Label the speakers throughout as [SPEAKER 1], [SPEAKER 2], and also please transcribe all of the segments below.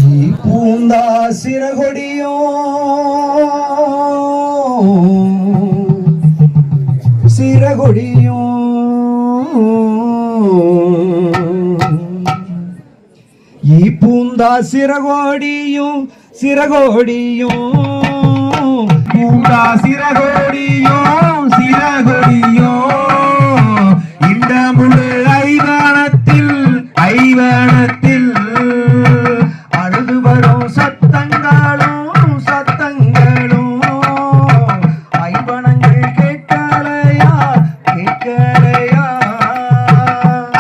[SPEAKER 1] பூந்தா சிறகொடியோ சிறகொடியோ பூந்தா சிறகோடியும் சிறகோடியும்
[SPEAKER 2] பூந்தா சிறகோடியும் சிறகொடியும் இந்த முழு ஐவனத்தில் ஐவனத்தில்
[SPEAKER 1] அழுது வரும் சத்தங்களும் சத்தங்களும் ஐவனங்கள் கேட்கலையா கேட்கலையா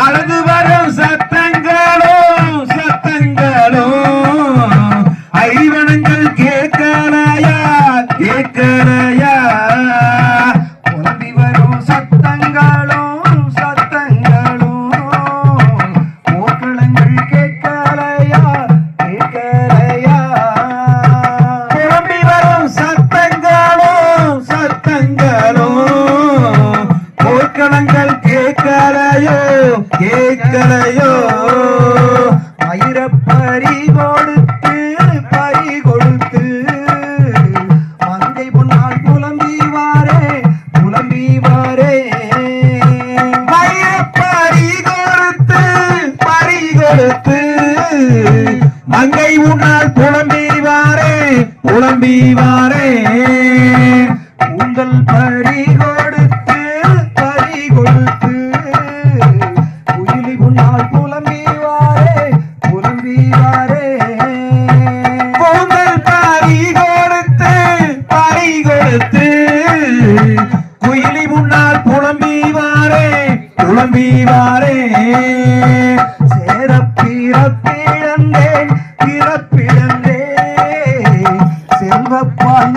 [SPEAKER 2] அழுது வரும் சத்தங்களும் சத்தங்களும் ஐவனங்கள் கேட்கலையா கேட்கலையா
[SPEAKER 1] புலம்பி வரும் சத்தங்களும் சத்தங்களும் போர்க்களங்கள் கேட்கலையா கேட்கலையா
[SPEAKER 2] புலம்பி வரும் சத்தங்களும் சத்தங்களும் போர்க்களங்கள் கேட்கலையோ கேட்கலையோ
[SPEAKER 1] மயிரப்பறி கொடுத்து பறி கொடுத்து மங்கை முன்னால் புலம்பி வாரே புலம்பி வாரே
[SPEAKER 2] பறி கொடுத்து பறி கொடுத்து மங்கை உன்னால் புலம்பி வாரே புலம்பி வாரே
[SPEAKER 1] உங்கள் பறி கொடுத்து பறி கொடுத்து குயிலி முன்னால் புலம்பி வாரே புலம்பி வாரே
[SPEAKER 2] பொங்கல் பறி கொடுத்து பறி கொடுத்து குயிலி முன்னால் புலம்பி வாரே புலம்பி வாரே
[SPEAKER 1] சேரப்பிறப்பிழந்தேன் பிறப்பிழந்தேன் செல்வப்பான